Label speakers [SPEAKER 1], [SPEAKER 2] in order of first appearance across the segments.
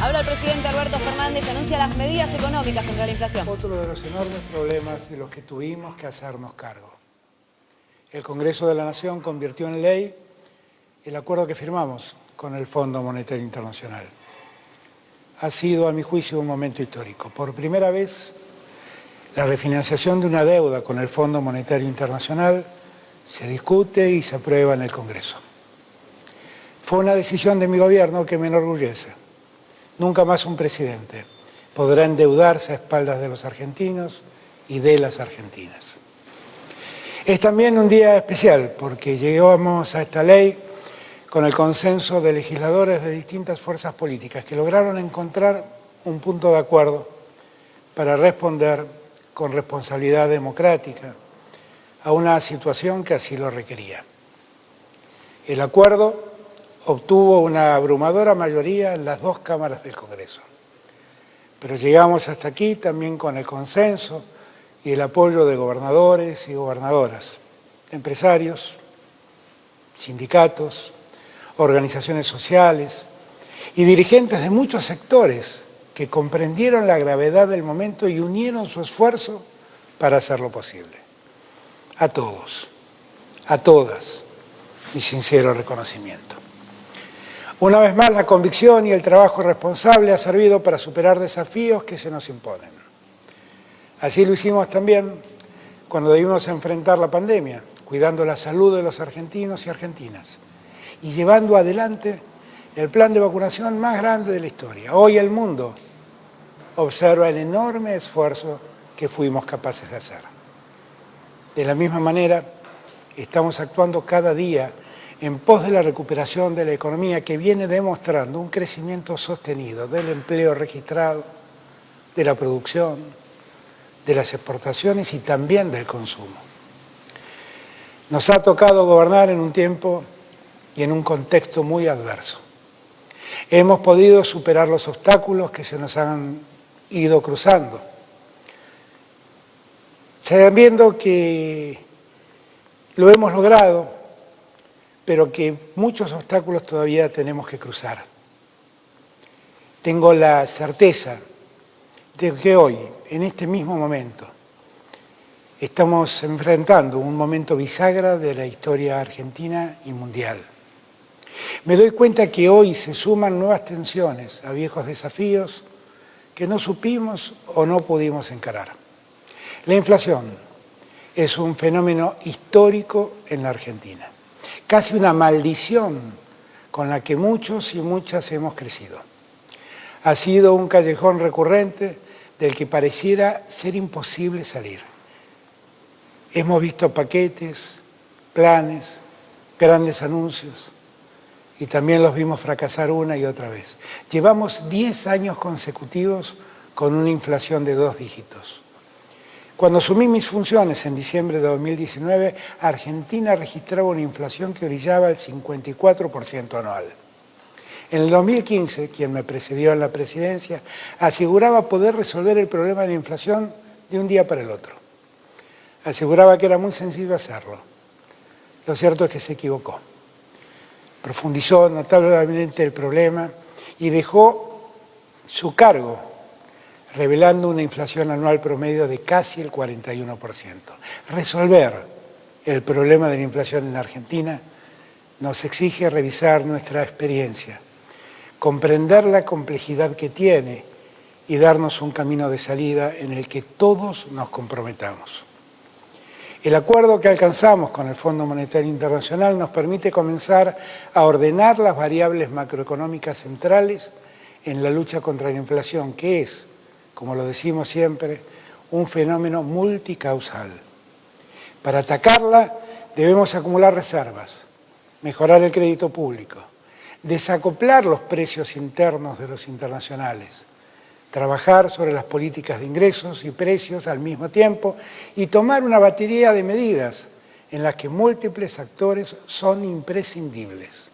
[SPEAKER 1] Habla el presidente Alberto Fernández, anuncia las medidas económicas contra la inflación.
[SPEAKER 2] Otro de los enormes problemas de los que tuvimos que hacernos cargo. El Congreso de la Nación convirtió en ley el acuerdo que firmamos con el Fondo Monetario Internacional. Ha sido, a mi juicio, un momento histórico. Por primera vez, la refinanciación de una deuda con el Fondo Monetario Internacional se discute y se aprueba en el Congreso. Fue una decisión de mi gobierno que me enorgullece. Nunca más un presidente podrá endeudarse a espaldas de los argentinos y de las argentinas. Es también un día especial porque llegamos a esta ley con el consenso de legisladores de distintas fuerzas políticas que lograron encontrar un punto de acuerdo para responder con responsabilidad democrática a una situación que así lo requería. El acuerdo obtuvo una abrumadora mayoría en las dos cámaras del Congreso, pero llegamos hasta aquí también con el consenso y el apoyo de gobernadores y gobernadoras, empresarios, sindicatos, organizaciones sociales y dirigentes de muchos sectores que comprendieron la gravedad del momento y unieron su esfuerzo para hacerlo posible. A todos, a todas, mi sincero reconocimiento. Una vez más, la convicción y el trabajo responsable ha servido para superar desafíos que se nos imponen. Así lo hicimos también cuando debimos enfrentar la pandemia, cuidando la salud de los argentinos y argentinas y llevando adelante el plan de vacunación más grande de la historia. Hoy el mundo observa el enorme esfuerzo que fuimos capaces de hacer. De la misma manera, estamos actuando cada día en pos de la recuperación de la economía que viene demostrando un crecimiento sostenido del empleo registrado, de la producción, de las exportaciones y también del consumo. Nos ha tocado gobernar en un tiempo y en un contexto muy adverso. Hemos podido superar los obstáculos que se nos han ido cruzando, sabiendo que lo hemos logrado, pero que muchos obstáculos todavía tenemos que cruzar. Tengo la certeza de que hoy, en este mismo momento, estamos enfrentando un momento bisagra de la historia argentina y mundial. Me doy cuenta que hoy se suman nuevas tensiones a viejos desafíos que no supimos o no pudimos encarar. La inflación es un fenómeno histórico en la Argentina. Casi una maldición con la que muchos y muchas hemos crecido. Ha sido un callejón recurrente del que pareciera ser imposible salir. Hemos visto paquetes, planes, grandes anuncios y también los vimos fracasar una y otra vez. Llevamos 10 años consecutivos con una inflación de 2 dígitos. Cuando asumí mis funciones en diciembre de 2019, Argentina registraba una inflación que orillaba el 54% anual. En el 2015, quien me precedió en la presidencia, aseguraba poder resolver el problema de la inflación de un día para el otro. Aseguraba que era muy sencillo hacerlo. Lo cierto es que se equivocó. Profundizó notablemente el problema y dejó su cargo revelando una inflación anual promedio de casi el 41%. Resolver el problema de la inflación en Argentina nos exige revisar nuestra experiencia, comprender la complejidad que tiene y darnos un camino de salida en el que todos nos comprometamos. El acuerdo que alcanzamos con el Fondo Monetario Internacional nos permite comenzar a ordenar las variables macroeconómicas centrales en la lucha contra la inflación, que es, como lo decimos siempre, un fenómeno multicausal. Para atacarla debemos acumular reservas, mejorar el crédito público, desacoplar los precios internos de los internacionales, trabajar sobre las políticas de ingresos y precios al mismo tiempo y tomar una batería de medidas en las que múltiples actores son imprescindibles.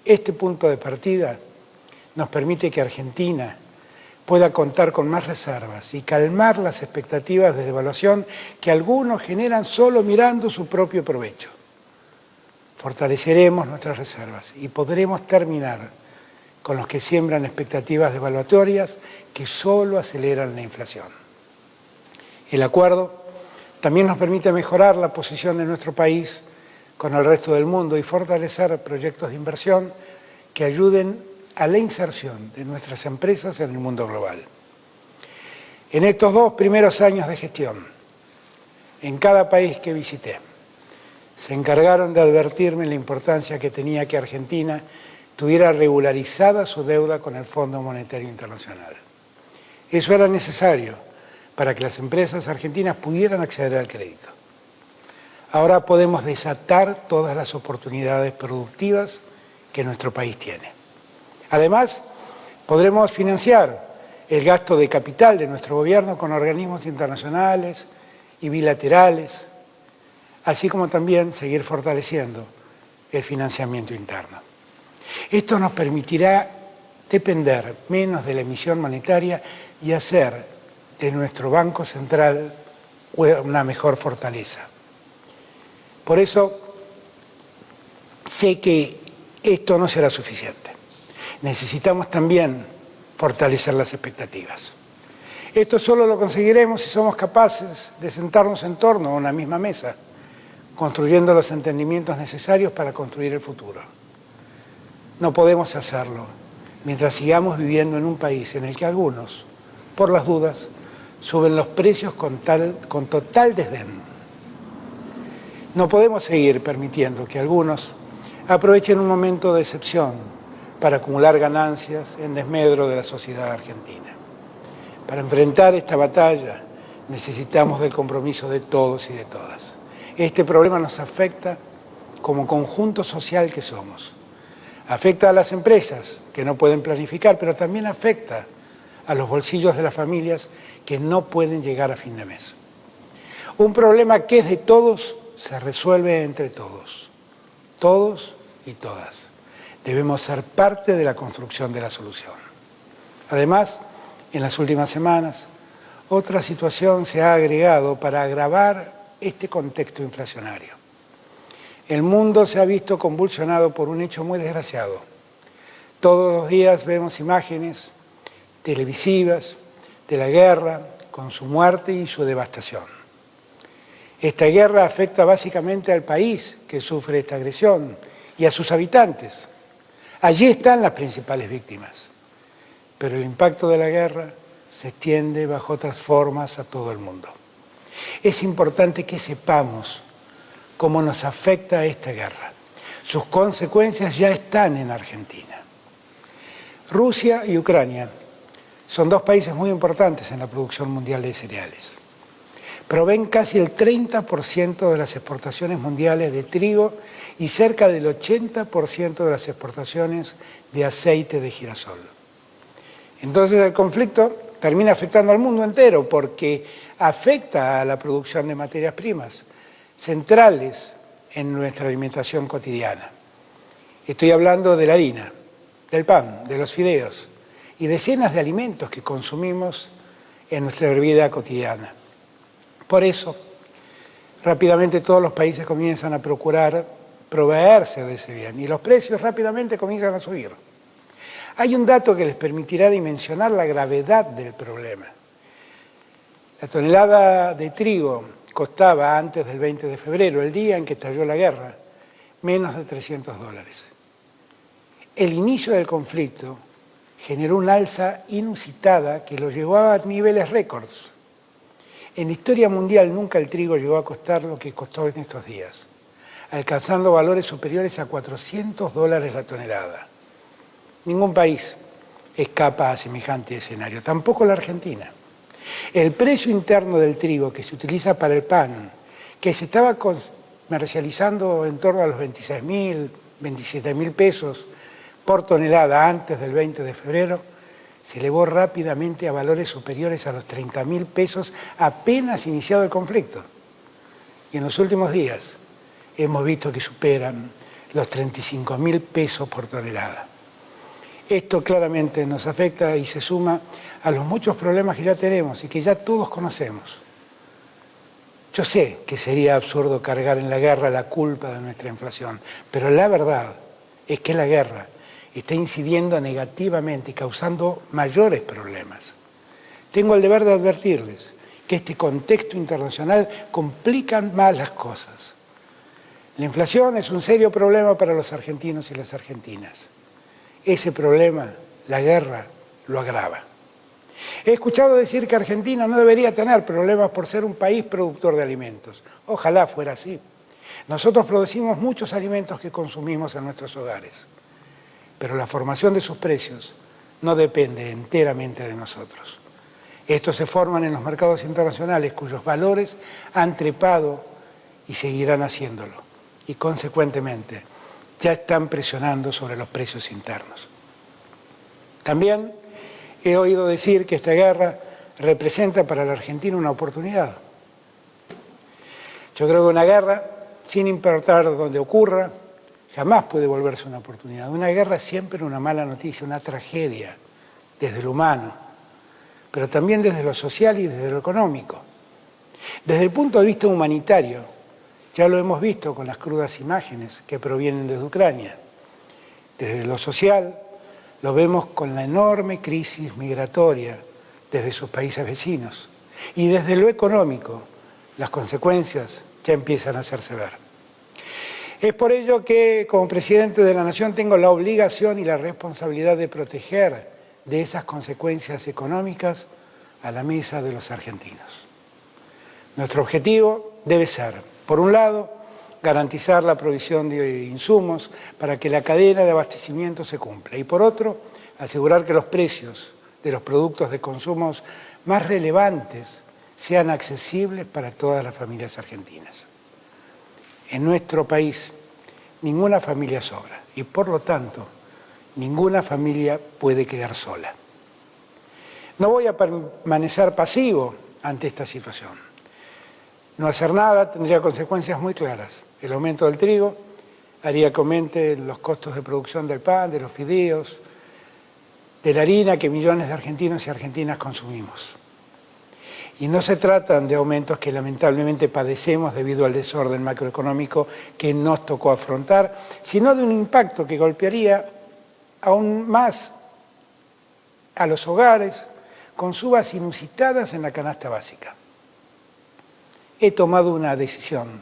[SPEAKER 2] Este punto de partida nos permite que Argentina pueda contar con más reservas y calmar las expectativas de devaluación que algunos generan solo mirando su propio provecho. Fortaleceremos nuestras reservas y podremos terminar con los que siembran expectativas devaluatorias que solo aceleran la inflación. El acuerdo también nos permite mejorar la posición de nuestro país con el resto del mundo y fortalecer proyectos de inversión que ayuden a la inserción de nuestras empresas en el mundo global. En estos 2 primeros años de gestión, en cada país que visité, se encargaron de advertirme la importancia que tenía que Argentina tuviera regularizada su deuda con el Fondo Monetario Internacional. Eso era necesario para que las empresas argentinas pudieran acceder al crédito. Ahora podemos desatar todas las oportunidades productivas que nuestro país tiene. Además, podremos financiar el gasto de capital de nuestro gobierno con organismos internacionales y bilaterales, así como también seguir fortaleciendo el financiamiento interno. Esto nos permitirá depender menos de la emisión monetaria y hacer de nuestro Banco Central una mejor fortaleza. Por eso, sé que esto no será suficiente. Necesitamos también fortalecer las expectativas. Esto solo lo conseguiremos si somos capaces de sentarnos en torno a una misma mesa, construyendo los entendimientos necesarios para construir el futuro. No podemos hacerlo mientras sigamos viviendo en un país en el que algunos, por las dudas, suben los precios con total desdén. No podemos seguir permitiendo que algunos aprovechen un momento de excepción para acumular ganancias en desmedro de la sociedad argentina. Para enfrentar esta batalla necesitamos del compromiso de todos y de todas. Este problema nos afecta como conjunto social que somos. Afecta a las empresas que no pueden planificar, pero también afecta a los bolsillos de las familias que no pueden llegar a fin de mes. Un problema que es de todos se resuelve entre todos y todas. Debemos ser parte de la construcción de la solución. Además, en las últimas semanas, otra situación se ha agregado para agravar este contexto inflacionario. El mundo se ha visto convulsionado por un hecho muy desgraciado. Todos los días vemos imágenes televisivas de la guerra con su muerte y su devastación. Esta guerra afecta básicamente al país que sufre esta agresión y a sus habitantes. Allí están las principales víctimas, pero el impacto de la guerra se extiende bajo otras formas a todo el mundo. Es importante que sepamos cómo nos afecta esta guerra. Sus consecuencias ya están en Argentina. Rusia y Ucrania son 2 países muy importantes en la producción mundial de cereales. Proveen casi el 30% de las exportaciones mundiales de trigo y cerca del 80% de las exportaciones de aceite de girasol. Entonces el conflicto termina afectando al mundo entero porque afecta a la producción de materias primas centrales en nuestra alimentación cotidiana. Estoy hablando de la harina, del pan, de los fideos y decenas de alimentos que consumimos en nuestra vida cotidiana. Por eso, rápidamente todos los países comienzan a procurar proveerse de ese bien y los precios rápidamente comienzan a subir. Hay un dato que les permitirá dimensionar la gravedad del problema. La tonelada de trigo costaba antes del 20 de febrero, el día en que estalló la guerra, menos de $300. El inicio del conflicto generó una alza inusitada que lo llevó a niveles récords. En la historia mundial nunca el trigo llegó a costar lo que costó en estos días, alcanzando valores superiores a $400 la tonelada. Ningún país escapa a semejante escenario, tampoco la Argentina. El precio interno del trigo que se utiliza para el pan, que se estaba comercializando en torno a los 26.000, 27.000 pesos por tonelada antes del 20 de febrero, se elevó rápidamente a valores superiores a los 30.000 pesos apenas iniciado el conflicto. Y en los últimos días hemos visto que superan los 35.000 pesos por tonelada. Esto claramente nos afecta y se suma a los muchos problemas que ya tenemos y que ya todos conocemos. Yo sé que sería absurdo cargar en la guerra la culpa de nuestra inflación, pero la verdad es que la guerra está incidiendo negativamente y causando mayores problemas. Tengo el deber de advertirles que este contexto internacional complica más las cosas. La inflación es un serio problema para los argentinos y las argentinas. Ese problema, la guerra, lo agrava. He escuchado decir que Argentina no debería tener problemas por ser un país productor de alimentos. Ojalá fuera así. Nosotros producimos muchos alimentos que consumimos en nuestros hogares, pero la formación de sus precios no depende enteramente de nosotros. Estos se forman en los mercados internacionales, cuyos valores han trepado y seguirán haciéndolo, y consecuentemente ya están presionando sobre los precios internos. También he oído decir que esta guerra representa para la Argentina una oportunidad. Yo creo que una guerra, sin importar dónde ocurra, jamás puede volverse una oportunidad. Una guerra es siempre una mala noticia, una tragedia, desde lo humano, pero también desde lo social y desde lo económico. Desde el punto de vista humanitario, ya lo hemos visto con las crudas imágenes que provienen desde Ucrania. Desde lo social, lo vemos con la enorme crisis migratoria desde sus países vecinos. Y desde lo económico, las consecuencias ya empiezan a hacerse ver. Es por ello que, como presidente de la Nación, tengo la obligación y la responsabilidad de proteger de esas consecuencias económicas a la mesa de los argentinos. Nuestro objetivo debe ser, por un lado, garantizar la provisión de insumos para que la cadena de abastecimiento se cumpla y, por otro, asegurar que los precios de los productos de consumo más relevantes sean accesibles para todas las familias argentinas. En nuestro país, ninguna familia sobra y, por lo tanto, ninguna familia puede quedar sola. No voy a permanecer pasivo ante esta situación. No hacer nada tendría consecuencias muy claras. El aumento del trigo haría que aumenten los costos de producción del pan, de los fideos, de la harina que millones de argentinos y argentinas consumimos. Y no se tratan de aumentos que lamentablemente padecemos debido al desorden macroeconómico que nos tocó afrontar, sino de un impacto que golpearía aún más a los hogares con subas inusitadas en la canasta básica. He tomado una decisión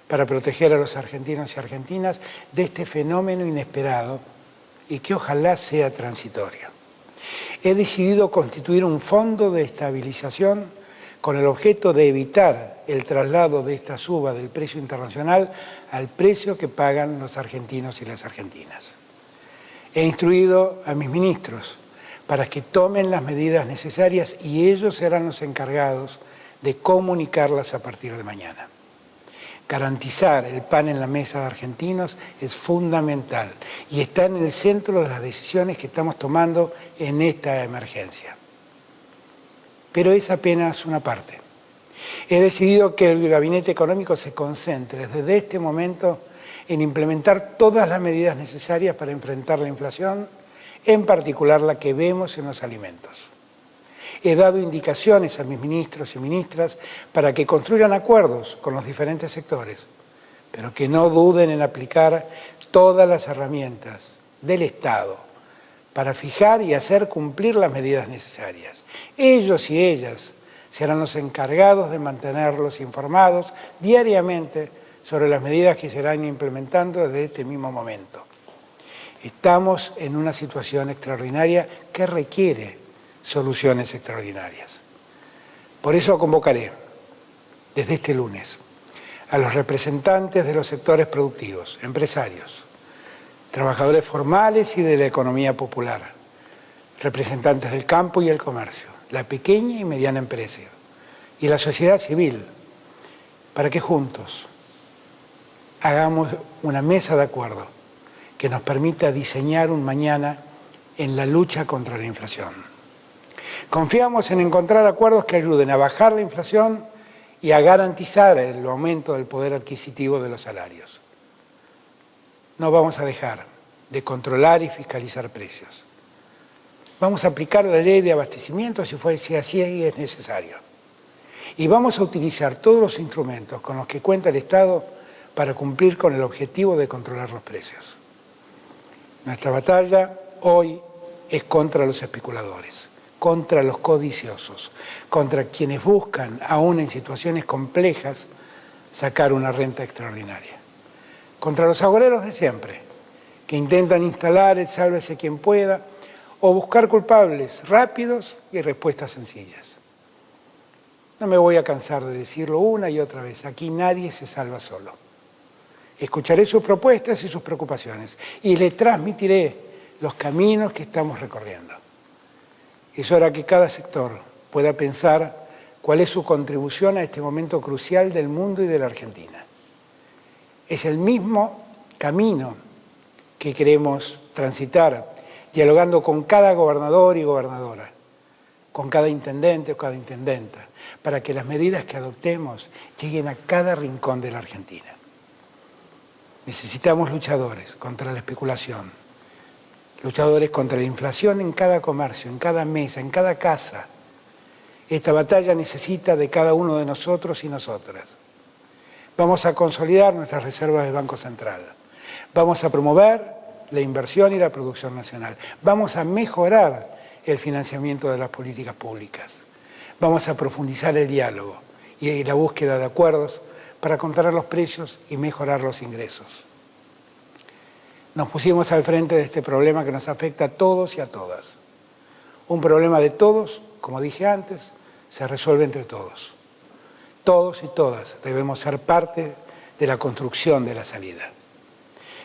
[SPEAKER 2] para proteger a los argentinos y argentinas de este fenómeno inesperado y que ojalá sea transitorio. He decidido constituir un fondo de estabilización con el objeto de evitar el traslado de esta suba del precio internacional al precio que pagan los argentinos y las argentinas. He instruido a mis ministros para que tomen las medidas necesarias y ellos serán los encargados de comunicarlas a partir de mañana. Garantizar el pan en la mesa de argentinos es fundamental y está en el centro de las decisiones que estamos tomando en esta emergencia. Pero es apenas una parte. He decidido que el Gabinete Económico se concentre desde este momento en implementar todas las medidas necesarias para enfrentar la inflación, en particular la que vemos en los alimentos. He dado indicaciones a mis ministros y ministras para que construyan acuerdos con los diferentes sectores, pero que no duden en aplicar todas las herramientas del Estado para fijar y hacer cumplir las medidas necesarias. Ellos y ellas serán los encargados de mantenerlos informados diariamente sobre las medidas que se irán implementando desde este mismo momento. Estamos en una situación extraordinaria que requiere soluciones extraordinarias. Por eso convocaré, desde este lunes, a los representantes de los sectores productivos, empresarios, trabajadores formales y de la economía popular, representantes del campo y el comercio, la pequeña y mediana empresa y la sociedad civil, para que juntos hagamos una mesa de acuerdo que nos permita diseñar un mañana en la lucha contra la inflación. Confiamos en encontrar acuerdos que ayuden a bajar la inflación y a garantizar el aumento del poder adquisitivo de los salarios. No vamos a dejar de controlar y fiscalizar precios. Vamos a aplicar la ley de abastecimiento si así es necesario. Y vamos a utilizar todos los instrumentos con los que cuenta el Estado para cumplir con el objetivo de controlar los precios. Nuestra batalla hoy es contra los especuladores, contra los codiciosos, contra quienes buscan, aún en situaciones complejas, sacar una renta extraordinaria. Contra los agoreros de siempre, que intentan instalar el sálvese quien pueda o buscar culpables rápidos y respuestas sencillas. No me voy a cansar de decirlo una y otra vez, aquí nadie se salva solo. Escucharé sus propuestas y sus preocupaciones y le transmitiré los caminos que estamos recorriendo. Es hora que cada sector pueda pensar cuál es su contribución a este momento crucial del mundo y de la Argentina. Es el mismo camino que queremos transitar, dialogando con cada gobernador y gobernadora, con cada intendente o cada intendenta, para que las medidas que adoptemos lleguen a cada rincón de la Argentina. Necesitamos luchadores contra la especulación, luchadores contra la inflación en cada comercio, en cada mesa, en cada casa. Esta batalla necesita de cada uno de nosotros y nosotras. Vamos a consolidar nuestras reservas del Banco Central. Vamos a promover la inversión y la producción nacional. Vamos a mejorar el financiamiento de las políticas públicas. Vamos a profundizar el diálogo y la búsqueda de acuerdos para controlar los precios y mejorar los ingresos. Nos pusimos al frente de este problema que nos afecta a todos y a todas. Un problema de todos, como dije antes, se resuelve entre todos. Todos y todas debemos ser parte de la construcción de la salida.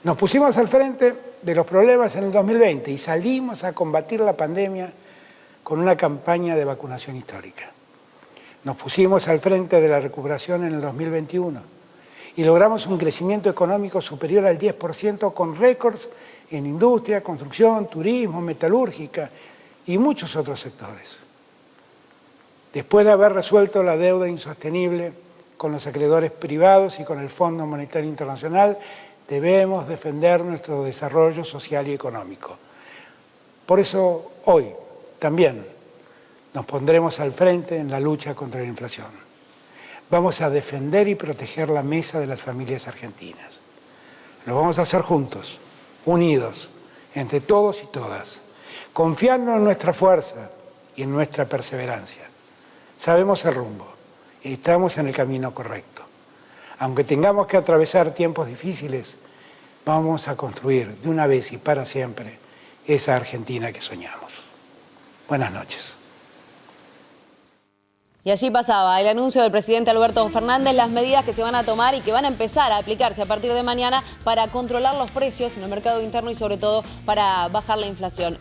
[SPEAKER 2] Nos pusimos al frente de los problemas en el 2020 y salimos a combatir la pandemia con una campaña de vacunación histórica. Nos pusimos al frente de la recuperación en el 2021 y logramos un crecimiento económico superior al 10% con récords en industria, construcción, turismo, metalúrgica y muchos otros sectores. Después de haber resuelto la deuda insostenible con los acreedores privados y con el Fondo Monetario Internacional, debemos defender nuestro desarrollo social y económico. Por eso hoy también nos pondremos al frente en la lucha contra la inflación. Vamos a defender y proteger la mesa de las familias argentinas. Lo vamos a hacer juntos, unidos, entre todos y todas, confiando en nuestra fuerza y en nuestra perseverancia. Sabemos el rumbo y estamos en el camino correcto. Aunque tengamos que atravesar tiempos difíciles, vamos a construir de una vez y para siempre esa Argentina que soñamos. Buenas noches.
[SPEAKER 1] Y allí pasaba el anuncio del presidente Alberto Fernández, las medidas que se van a tomar y que van a empezar a aplicarse a partir de mañana para controlar los precios en el mercado interno y sobre todo para bajar la inflación.